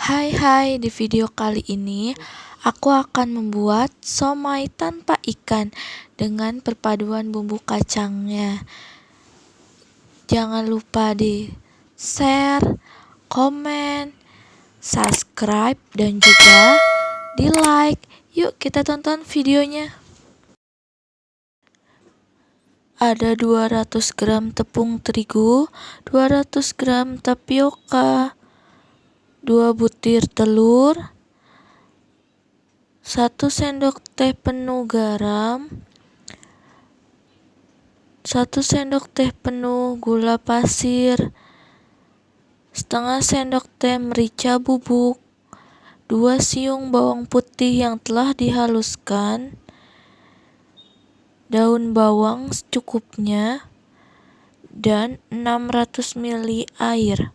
Hai, di video kali ini aku akan membuat somai tanpa ikan dengan perpaduan bumbu kacangnya. Jangan lupa di share, komen, subscribe, dan juga di like. Yuk kita tonton videonya. Ada 200 gram tepung terigu, 200 gram tapioka, 2 butir telur, 1 sendok teh penuh garam, 1 sendok teh penuh gula pasir, setengah sendok teh merica bubuk, 2 siung bawang putih yang telah dihaluskan, daun bawang secukupnya, dan 600 ml air.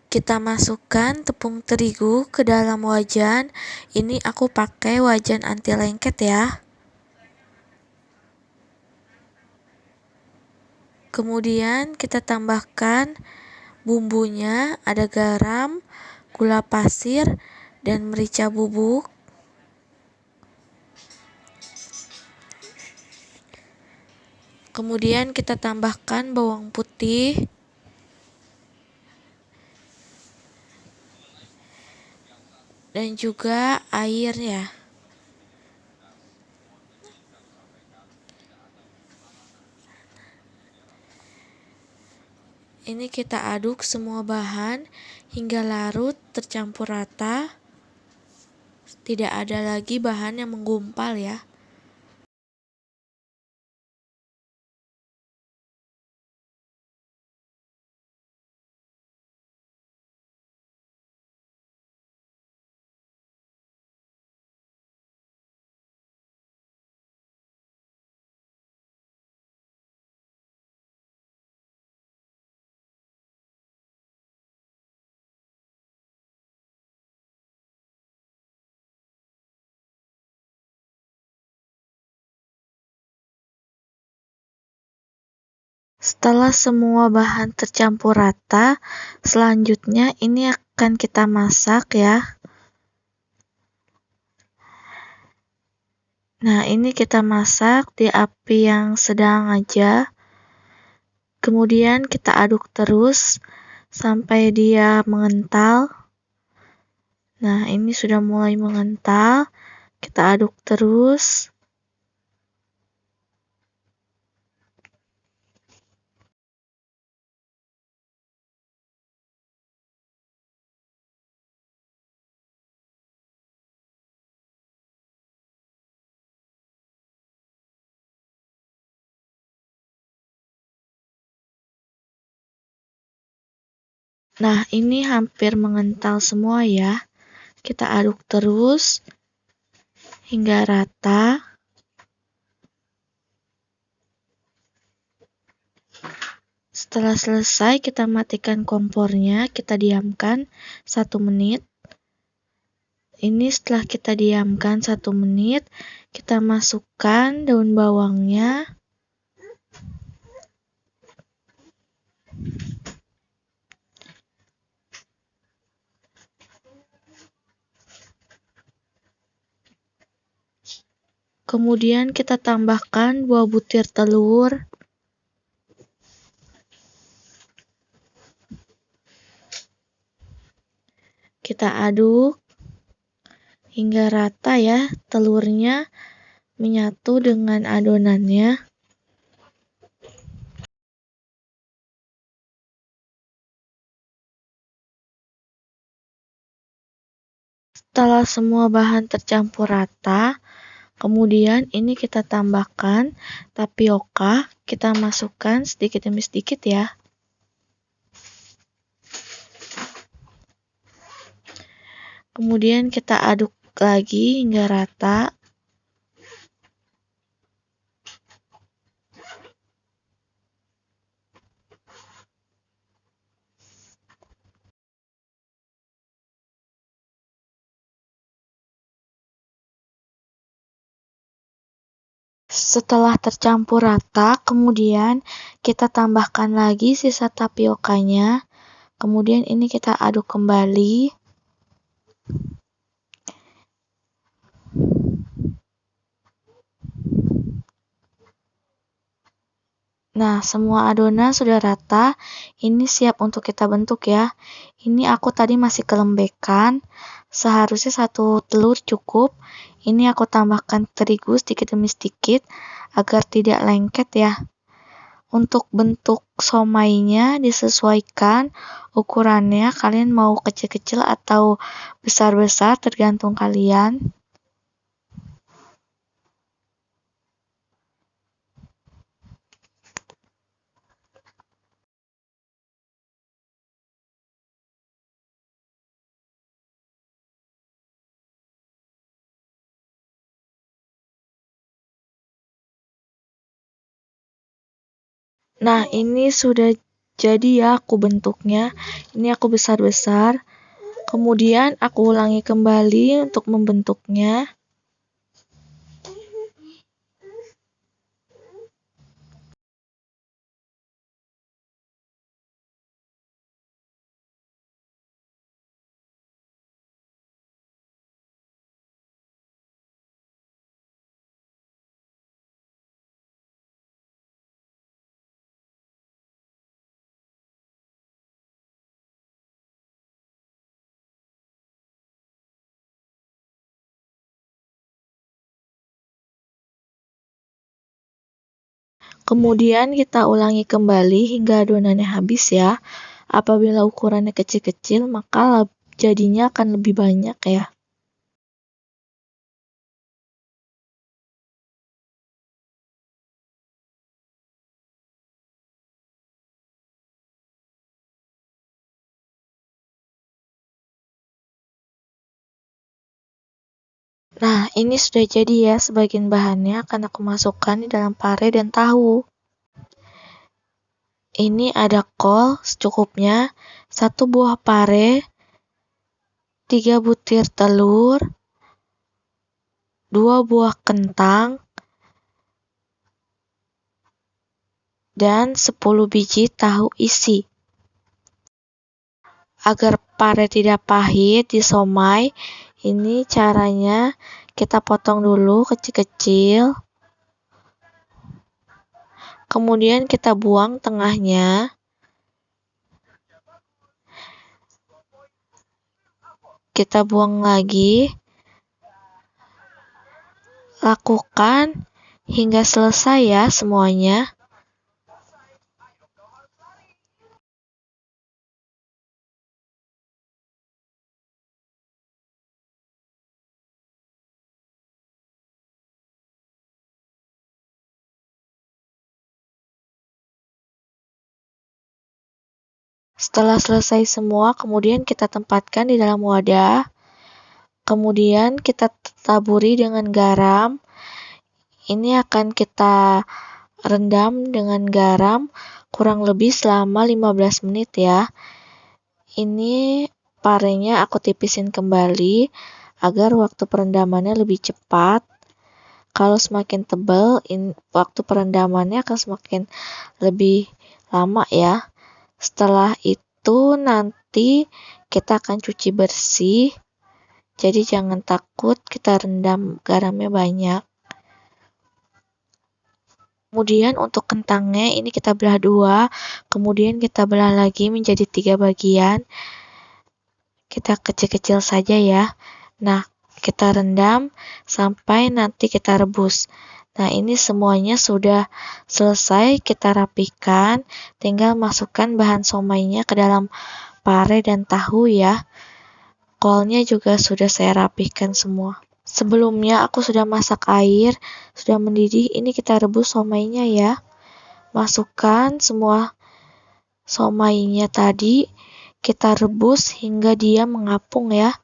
Kita masukkan tepung terigu ke dalam wajan. Ini aku pakai wajan anti lengket ya. Kemudian kita tambahkan bumbunya, ada garam, gula pasir, dan merica bubuk. Kemudian kita tambahkan bawang putih, dan juga air ya. Ini kita aduk semua bahan hingga larut tercampur rata. Tidak ada lagi bahan yang menggumpal ya. Setelah semua bahan tercampur rata, selanjutnya ini akan kita masak ya. Nah, ini kita masak di api yang sedang aja. Kemudian kita aduk terus sampai dia mengental. Nah, ini sudah mulai mengental. Kita aduk terus. Nah, ini hampir mengental semua ya. Kita aduk terus hingga rata. Setelah selesai, kita matikan kompornya, kita diamkan 1 menit. Ini setelah kita diamkan 1 menit, kita masukkan daun bawangnya. Kemudian kita tambahkan 2 butir telur. Kita aduk hingga rata ya, telurnya menyatu dengan adonannya. Setelah semua bahan tercampur rata, kemudian ini kita tambahkan tapioka, kita masukkan sedikit demi sedikit ya. Kemudian kita aduk lagi hingga rata. Setelah tercampur rata, kemudian kita tambahkan lagi sisa tapiokanya. Kemudian ini kita aduk kembali. Nah, semua adonan sudah rata. Ini siap untuk kita bentuk ya. Ini aku tadi masih kelembekan. Seharusnya 1 telur cukup. Ini aku tambahkan terigu sedikit demi sedikit agar tidak lengket ya. Untuk bentuk somainya disesuaikan ukurannya. Kalian mau kecil-kecil atau besar-besar tergantung kalian. Nah, ini sudah jadi ya aku bentuknya. Ini aku besar-besar. Kemudian aku ulangi kembali untuk membentuknya. Kemudian kita ulangi kembali hingga adonannya habis ya. Apabila ukurannya kecil-kecil, maka jadinya akan lebih banyak ya. Nah, ini sudah jadi ya sebagian bahannya akan aku masukkan di dalam pare dan tahu. Ini ada kol secukupnya, 1 buah pare, 3 butir telur, 2 buah kentang, dan 10 biji tahu isi. Agar pare tidak pahit di somai, ini caranya kita potong dulu kecil-kecil. Kemudian kita buang tengahnya. Kita buang lagi. Lakukan hingga selesai ya semuanya. Setelah selesai semua, kemudian kita tempatkan di dalam wadah. Kemudian kita taburi dengan garam. Ini akan kita rendam dengan garam kurang lebih selama 15 menit ya. Ini parenya aku tipisin kembali agar waktu perendamannya lebih cepat. Kalau semakin tebal, waktu perendamannya akan semakin lebih lama ya. Setelah itu nanti kita akan cuci bersih. Jadi jangan takut kita rendam garamnya banyak. Kemudian untuk kentangnya ini kita belah 2, kemudian kita belah lagi menjadi 3 bagian. Kita kecil-kecil saja ya. Nah, kita rendam sampai nanti kita rebus. Nah, ini semuanya sudah selesai kita rapihkan. Tinggal masukkan bahan somainya ke dalam pare dan tahu ya. Kolnya juga sudah saya rapihkan semua. Sebelumnya aku sudah masak air, sudah mendidih. Ini kita rebus somainya ya. Masukkan semua somainya tadi. Kita rebus hingga dia mengapung ya.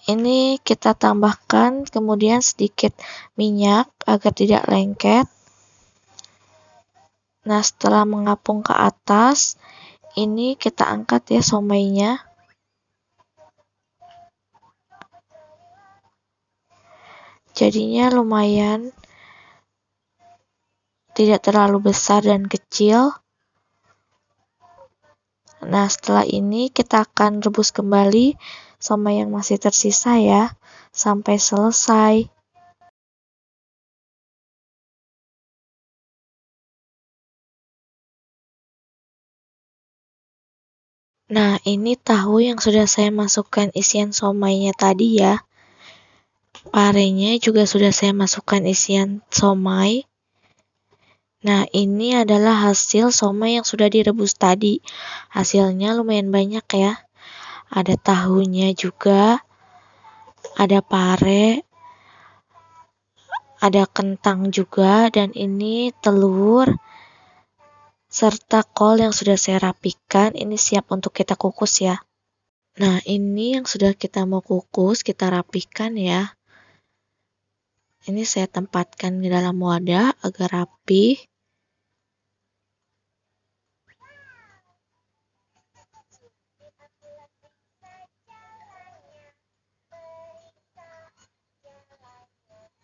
Ini kita tambahkan kemudian sedikit minyak agar tidak lengket. Nah, setelah mengapung ke atas, ini kita angkat ya somainya. Jadinya lumayan tidak terlalu besar dan kecil. Nah, setelah ini kita akan rebus kembali somai yang masih tersisa ya, sampai selesai. Nah, ini tahu yang sudah saya masukkan isian somainya tadi ya. Parenya juga sudah saya masukkan isian somai. Nah, ini adalah hasil somai yang sudah direbus tadi. Hasilnya lumayan banyak ya. Ada tahunya juga, ada pare, ada kentang juga, dan ini telur, serta kol yang sudah saya rapikan. Ini siap untuk kita kukus ya. Nah, ini yang sudah kita mau kukus, kita rapikan ya. Ini saya tempatkan di dalam wadah agar rapi.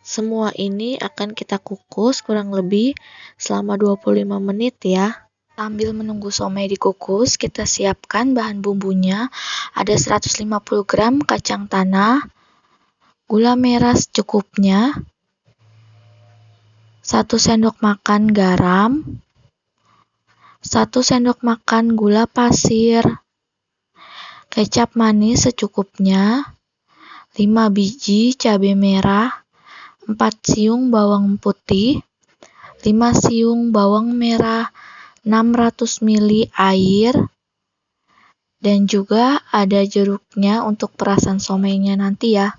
Semua ini akan kita kukus kurang lebih selama 25 menit ya. Sambil menunggu somai dikukus, kita siapkan bahan bumbunya. Ada 150 gram kacang tanah, gula merah secukupnya, 1 sendok makan garam, 1 sendok makan gula pasir, kecap manis secukupnya, 5 biji cabai merah, 4 siung bawang putih, 5 siung bawang merah, 600 ml air, dan juga ada jeruknya untuk perasan somainya nanti ya.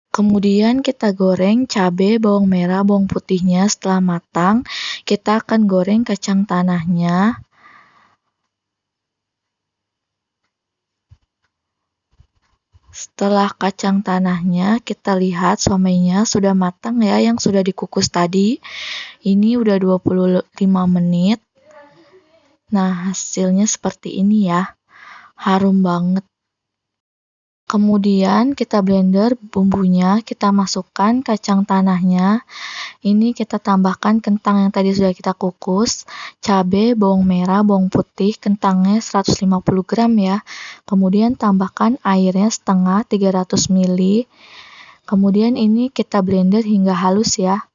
Kemudian kita goreng cabai, bawang merah, bawang putihnya. Setelah matang, kita akan goreng kacang tanahnya. Setelah kacang tanahnya, kita lihat somainya sudah matang ya, yang sudah dikukus tadi. Ini udah 25 menit. Nah, hasilnya seperti ini ya. Harum banget. Kemudian kita blender bumbunya, kita masukkan kacang tanahnya. Ini kita tambahkan kentang yang tadi sudah kita kukus, cabai, bawang merah, bawang putih, kentangnya 150 gram ya. Kemudian tambahkan airnya setengah 300 ml. Kemudian ini kita blender hingga halus ya.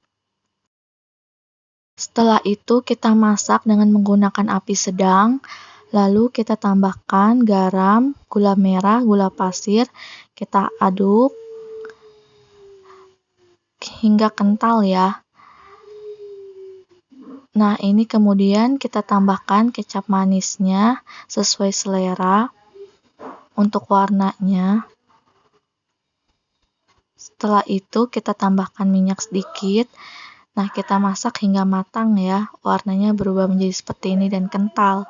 Setelah itu kita masak dengan menggunakan api sedang. Lalu kita tambahkan garam, gula merah, gula pasir, kita aduk hingga kental ya. Nah, ini kemudian kita tambahkan kecap manisnya sesuai selera untuk warnanya. Setelah itu kita tambahkan minyak sedikit. Nah, kita masak hingga matang ya. Warnanya berubah menjadi seperti ini dan kental.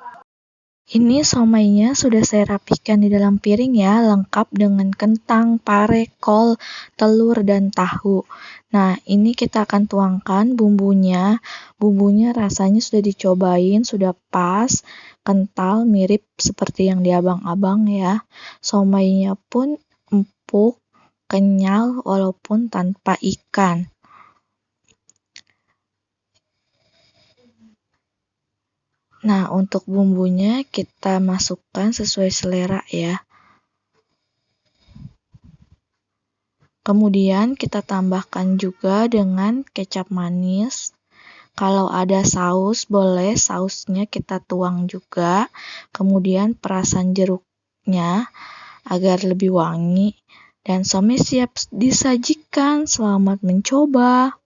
Ini somainya sudah saya rapikan di dalam piring ya, lengkap dengan kentang, pare, kol, telur, dan tahu. Nah, ini kita akan tuangkan bumbunya. Bumbunya rasanya sudah dicobain, sudah pas, kental, mirip seperti yang di abang-abang ya. Somainya pun empuk, kenyal, walaupun tanpa ikan. Nah, untuk bumbunya kita masukkan sesuai selera ya. Kemudian kita tambahkan juga dengan kecap manis. Kalau ada saus, boleh sausnya kita tuang juga. Kemudian perasan jeruknya agar lebih wangi. Dan somai siap disajikan. Selamat mencoba.